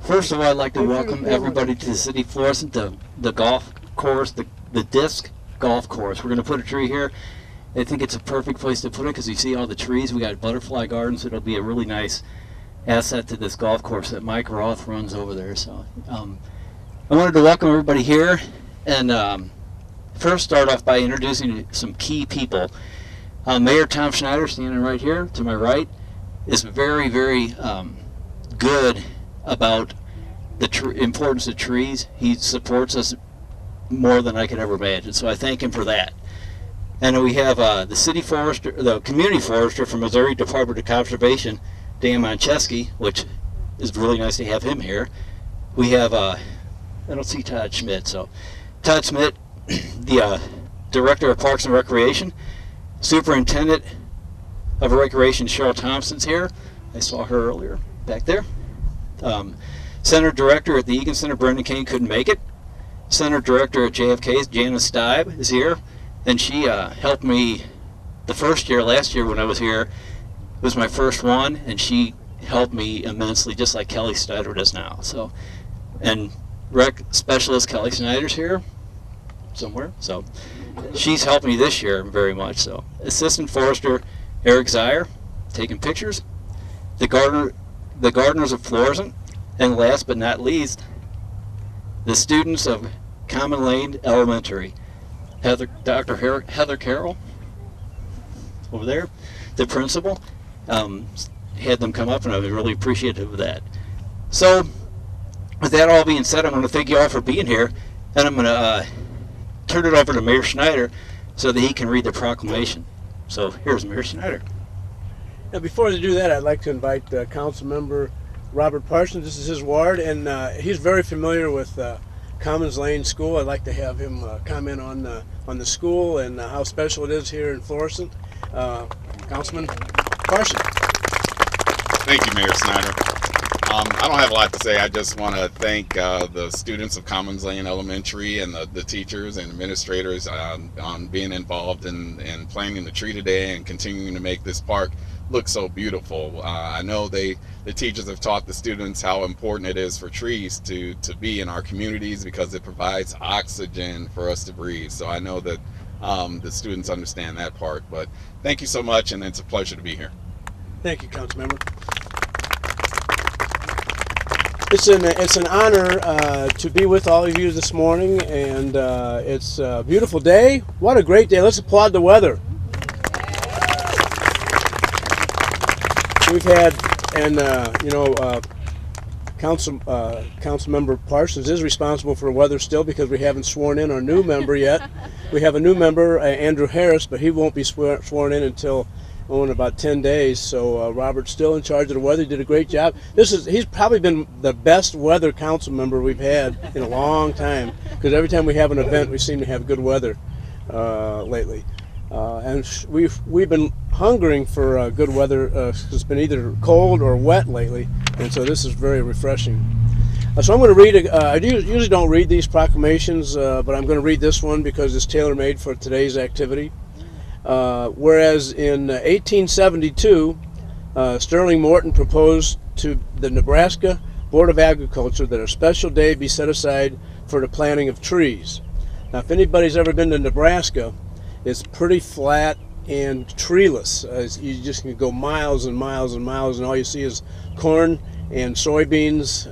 First of all, I'd like to welcome everybody to the city of Florissant, the golf course, the disc golf course. We're going to put a tree here. I think it's a perfect place to put it because you see all the trees. We got butterfly gardens, so it'll be a really nice asset to this golf course that Mike Roth runs over there. So I wanted to welcome everybody here and first start off by introducing some key people. Mayor Tom Schneider, standing right here to my right, is very, very good about the importance of trees. He supports us more than I could ever imagine, so I thank him for that. And we have the city forester, the community forester from Missouri Department of Conservation, Dan Moncheski, which is really nice to have him here. We have, I don't see Todd Schmidt, so Todd Schmidt, the Director of Parks and Recreation, Superintendent of Recreation Cheryl Thompson's here. I saw her earlier back there. Center Director at the Egan Center, Brendan Kane, couldn't make it. Center Director at JFK's, Janice Stibe, is here. And she helped me the first year, last year when I was here. It was my first one, and she helped me immensely, just like Kelly Schneider does now. So, and Rec Specialist Kelly Schneider's here somewhere. So she's helped me this year very much. So Assistant Forester Eric Zier, taking pictures. The gardeners of Florissant, and last but not least, the students of Common Lane Elementary. Dr. Heather Carroll, over there, the principal, had them come up, and I was really appreciative of that. So, with that all being said, I'm going to thank you all for being here, and I'm going to turn it over to Mayor Schneider so that he can read the proclamation. So, here's Mayor Schneider. Now, before they do that, I'd like to invite Council Member Robert Parsons. This is his ward, and he's very familiar with Commons Lane School. I'd like to have him comment on the school and how special it is here in Florissant. Councilman Parsons. Thank you, Mayor Schneider. I don't have a lot to say. I just want to thank the students of Commons Lane Elementary and the teachers and administrators on being involved in planting the tree today and continuing to make this park look so beautiful. I know the teachers have taught the students how important it is for trees to be in our communities because it provides oxygen for us to breathe. So I know that the students understand that part. But thank you so much, and it's a pleasure to be here. Thank you, Councilmember. It's an honor to be with all of you this morning, and it's a beautiful day. What a great day. Let's applaud the weather. We've had, and Councilmember Parsons is responsible for weather still because we haven't sworn in our new member yet. We have a new member, Andrew Harris, but he won't be sworn in until in about 10 days. So Robert's still in charge of the weather. He did a great job. He's probably been the best weather council member we've had in a long time because every time we have an event, we seem to have good weather lately. And we've been hungering for good weather. It's been either cold or wet lately, and so this is very refreshing. So I'm going to read. I usually don't read these proclamations, but I'm going to read this one because it's tailor-made for today's activity. Whereas in 1872, Sterling Morton proposed to the Nebraska Board of Agriculture that a special day be set aside for the planting of trees. Now, if anybody's ever been to Nebraska, it's pretty flat and treeless. You just can go miles and miles and miles, and all you see is corn and soybeans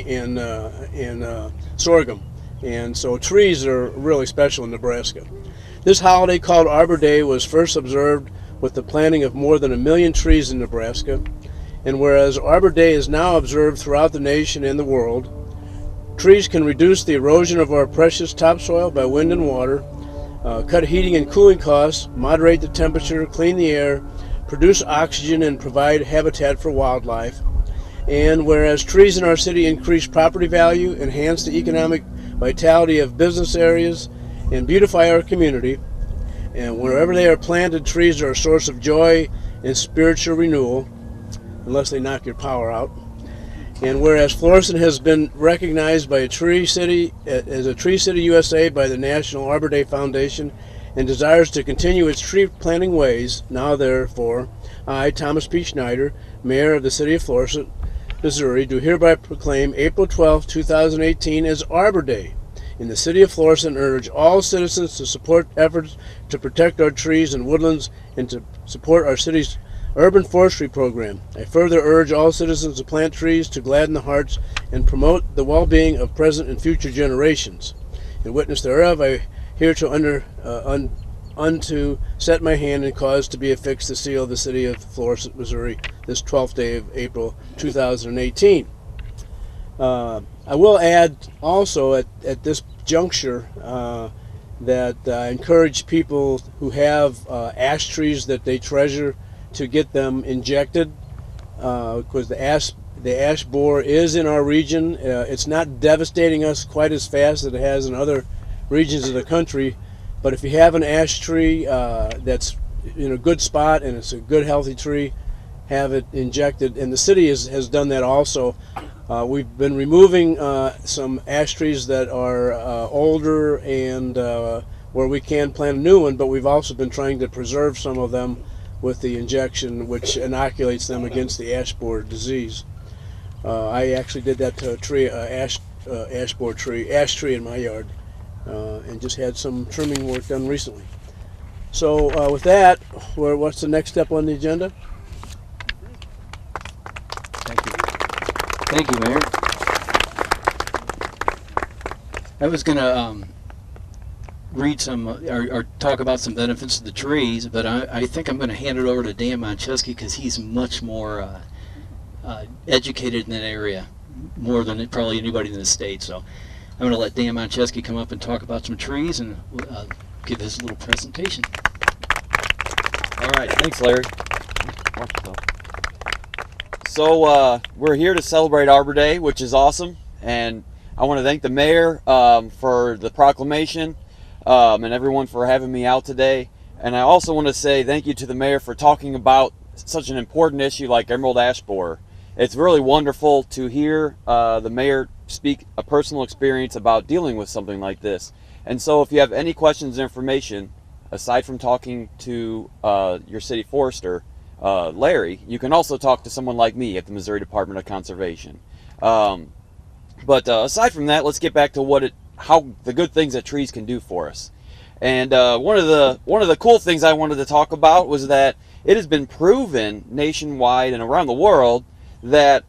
and sorghum. And so trees are really special in Nebraska. This holiday called Arbor Day was first observed with the planting of more than 1 million trees in Nebraska. And whereas Arbor Day is now observed throughout the nation and the world, trees can reduce the erosion of our precious topsoil by wind and water, cut heating and cooling costs, moderate the temperature, clean the air, produce oxygen, and provide habitat for wildlife. And whereas trees in our city increase property value, enhance the economic vitality of business areas, and beautify our community, and wherever they are planted, trees are a source of joy and spiritual renewal, unless they knock your power out. And whereas Florissant has been recognized by as a Tree City USA by the National Arbor Day Foundation and desires to continue its tree planting ways, now therefore, I, Thomas P. Schneider, Mayor of the City of Florissant, Missouri, do hereby proclaim April 12, 2018 as Arbor Day in the city of Florissant and urge all citizens to support efforts to protect our trees and woodlands and to support our city's urban forestry program. I further urge all citizens to plant trees to gladden the hearts and promote the well-being of present and future generations. In witness thereof, I hereto unto set my hand and cause to be affixed the seal of the city of Florissant, Missouri, this 12th day of April 2018. I will add also at this juncture that I encourage people who have ash trees that they treasure to get them injected, because the ash borer is in our region. It's not devastating us quite as fast as it has in other regions of the country, but if you have an ash tree that's in a good spot and it's a good healthy tree, have it injected. And the city has done that also. We've been removing some ash trees that are older and where we can plant a new one, but we've also been trying to preserve some of them with the injection, which inoculates them against the ash borer disease. I actually did that to a tree, ash tree in my yard, and just had some trimming work done recently. So with that, what's the next step on the agenda? Thank you, Mayor. I was going to read some or talk about some benefits of the trees, but I think I'm going to hand it over to Dan Moncheski because he's much more educated in that area, more than probably anybody in the state. So I'm going to let Dan Moncheski come up and talk about some trees and give his little presentation. All right, thanks, Larry. So we're here to celebrate Arbor Day, which is awesome, and I want to thank the mayor for the proclamation and everyone for having me out today. And I also want to say thank you to the mayor for talking about such an important issue like emerald ash borer. It's really wonderful to hear the mayor speak a personal experience about dealing with something like this. And so if you have any questions or information, aside from talking to your city forester, Larry, you can also talk to someone like me at the Missouri Department of Conservation. But aside from that, let's get back to how the good things that trees can do for us. And one of the cool things I wanted to talk about was that it has been proven nationwide and around the world that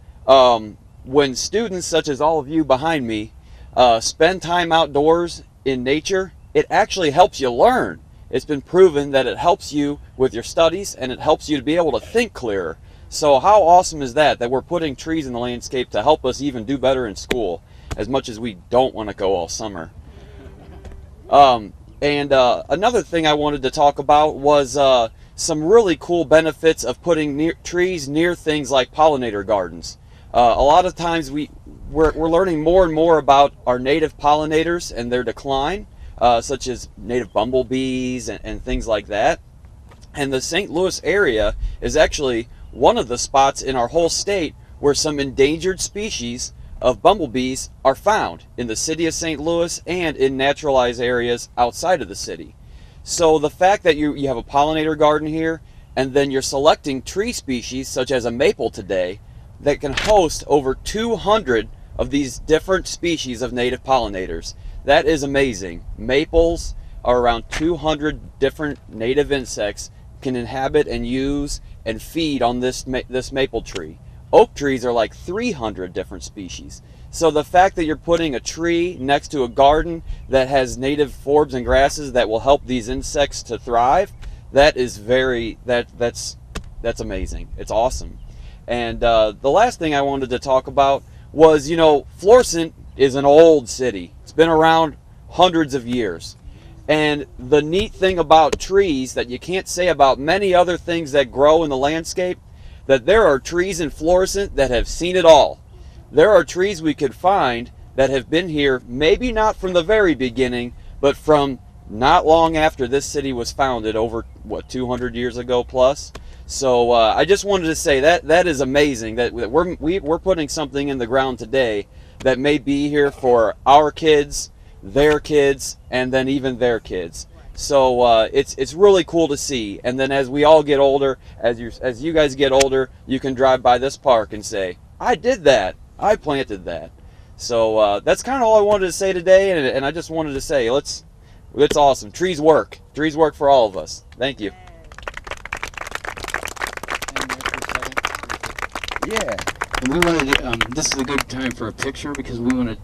when students such as all of you behind me spend time outdoors in nature, it actually helps you learn. It's been proven that it helps you with your studies and it helps you to be able to think clearer. So how awesome is that we're putting trees in the landscape to help us even do better in school, as much as we don't want to go all summer. Another thing I wanted to talk about was some really cool benefits of putting trees near things like pollinator gardens. A lot of times we're learning more and more about our native pollinators and their decline, such as native bumblebees and things like that. And the St. Louis area is actually one of the spots in our whole state where some endangered species of bumblebees are found in the city of St. Louis and in naturalized areas outside of the city. So the fact that you have a pollinator garden here, and then you're selecting tree species such as a maple today that can host over 200 of these different species of native pollinators. That is amazing. Maples are around 200 different native insects can inhabit and use and feed on this maple tree. Oak trees are like 300 different species. So the fact that you're putting a tree next to a garden that has native forbs and grasses that will help these insects to thrive, that is that's amazing. It's awesome. And the last thing I wanted to talk about was, Florissant is an old city. It's been around hundreds of years. And the neat thing about trees that you can't say about many other things that grow in the landscape, that there are trees in Florissant that have seen it all. There are trees we could find that have been here, maybe not from the very beginning, but from not long after this city was founded, over 200 years ago plus. So I just wanted to say that is amazing that we're putting something in the ground today that may be here for our kids, their kids, and then even their kids. So it's really cool to see. And then as we all get older, as you guys get older, you can drive by this park and say, I did that. I planted that. So that's kind of all I wanted to say today, and I just wanted to say, it's awesome. Trees work. Trees work for all of us. Thank you. Yeah. And we wanted to, this is a good time for a picture because we want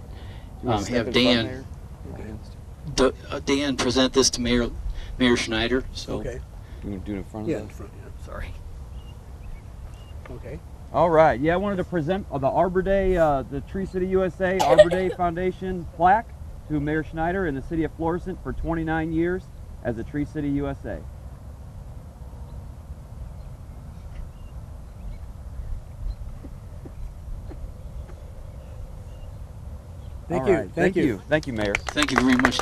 to have Dan present this to Mayor Schneider. So. Okay. You want to do it in front of Yeah, them? in front. Yeah. Sorry. Okay. All right. Yeah, I wanted to present the Arbor Day, the Tree City USA Arbor Day Foundation plaque to Mayor Schneider in the city of Florissant for 29 years as a Tree City USA. Thank All you. right. Thank you. Thank you, Mayor. Thank you very much.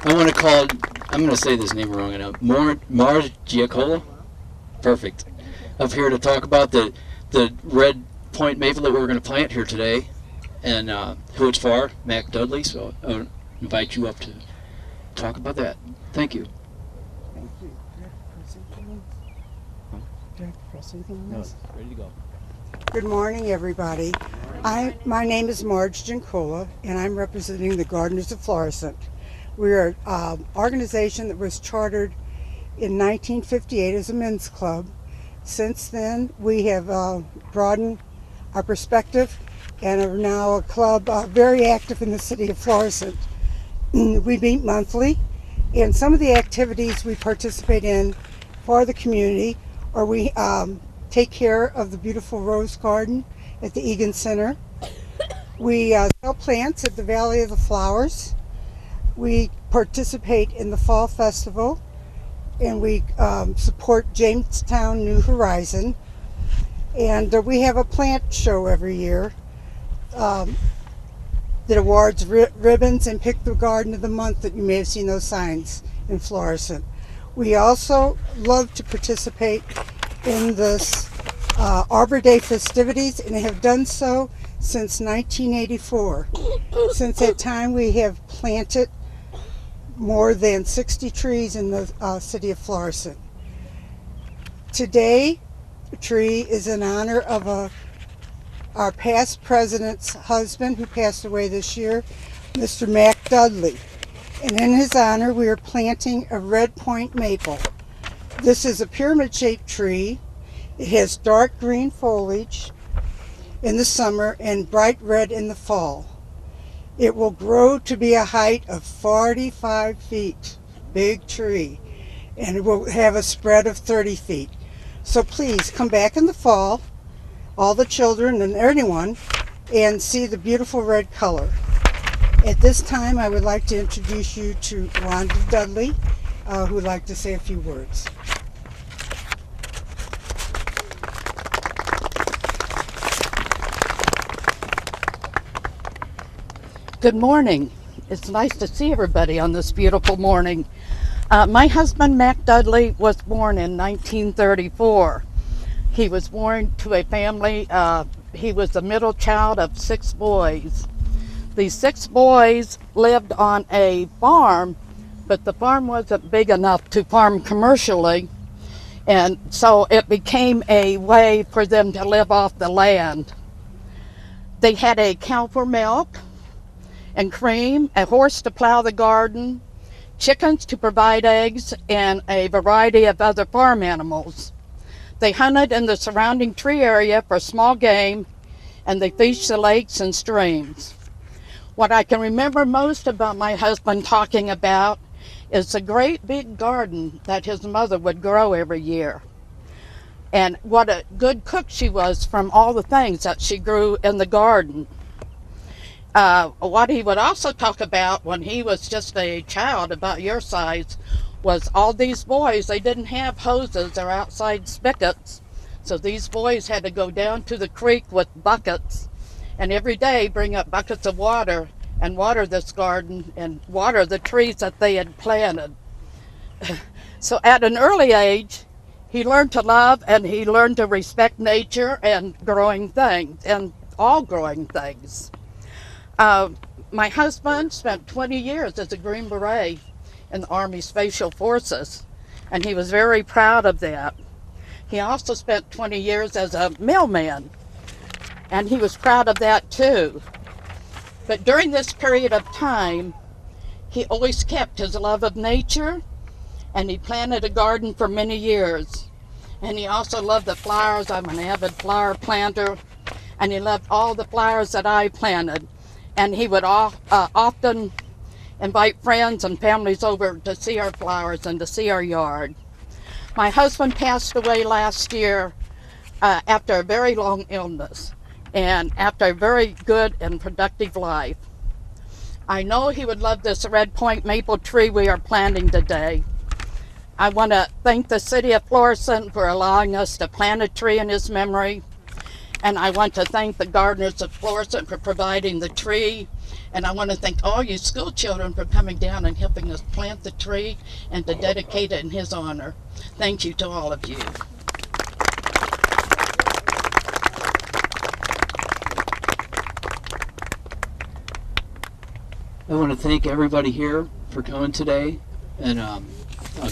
I want to call, I'm going to say this name wrong enough, Mars Giacola? Perfect. Up here to talk about the red point maple that we're going to plant here today, and who it's for, Mac Dudley. So I'll invite you up to talk about that. Thank you. Thank you. Do I have to press anything on this? Ready to go. Good morning, everybody. My name is Marge Giancola, and I'm representing the Gardeners of Florissant. We're an organization that was chartered in 1958 as a men's club. Since then, we have broadened our perspective and are now a club very active in the city of Florissant. We meet monthly, and some of the activities we participate in for the community are we take care of the beautiful rose garden at the Egan Center. We sell plants at the Valley of the Flowers. We participate in the Fall Festival, and we support Jamestown New Horizon. And we have a plant show every year that awards ribbons and Pick the Garden of the Month, that you may have seen those signs in Florissant. We also love to participate in this Arbor Day festivities, and have done so since 1984. Since that time, we have planted more than 60 trees in the city of Florissant. Today, the tree is in honor of our past president's husband, who passed away this year, Mr. Mac Dudley. And in his honor, we are planting a red point maple. This is a pyramid-shaped tree. It has dark green foliage in the summer and bright red in the fall. It will grow to be a height of 45 feet, big tree, and it will have a spread of 30 feet. So please come back in the fall, all the children and anyone, and see the beautiful red color. At this time, I would like to introduce you to Rhonda Dudley, who would like to say a few words. Good morning. It's nice to see everybody on this beautiful morning. My husband, Mac Dudley, was born in 1934. He was born to a family, he was the middle child of 6 boys. These 6 boys lived on a farm, but the farm wasn't big enough to farm commercially, and so it became a way for them to live off the land. They had a cow for milk and cream, a horse to plow the garden, chickens to provide eggs, and a variety of other farm animals. They hunted in the surrounding tree area for small game, and they fished the lakes and streams. What I can remember most about my husband talking about is the great big garden that his mother would grow every year, and what a good cook she was from all the things that she grew in the garden. What he would also talk about when he was just a child about your size was all these boys, they didn't have hoses or outside spigots, so these boys had to go down to the creek with buckets and every day bring up buckets of water and water this garden and water the trees that they had planted. So at an early age, he learned to love and he learned to respect nature and growing things, and all growing things. My husband spent 20 years as a Green Beret in the Army Special Forces, and he was very proud of that. He also spent 20 years as a mailman, and he was proud of that too. But during this period of time, he always kept his love of nature, and he planted a garden for many years. And he also loved the flowers. I'm an avid flower planter, and he loved all the flowers that I planted. And he would often invite friends and families over to see our flowers and to see our yard. My husband passed away last year after a very long illness and after a very good and productive life. I know he would love this Red Point maple tree we are planting today. I want to thank the City of Florissant for allowing us to plant a tree in his memory. And I want to thank the gardeners of Florissant for providing the tree. And I want to thank all you school children for coming down and helping us plant the tree and to dedicate it in his honor. Thank you to all of you. I want to thank everybody here for coming today, and I'll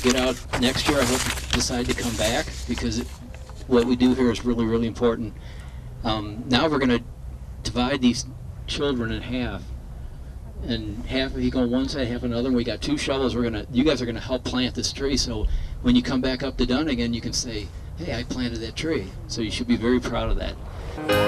get out next year. I hope you decide to come back, because what we do here is really, really important. Now we're going to divide these children in half, and half of you go on one side, half another. And we got 2 shovels. You guys are going to help plant this tree. So when you come back up to Dunegant, you can say, "Hey, I planted that tree." So you should be very proud of that.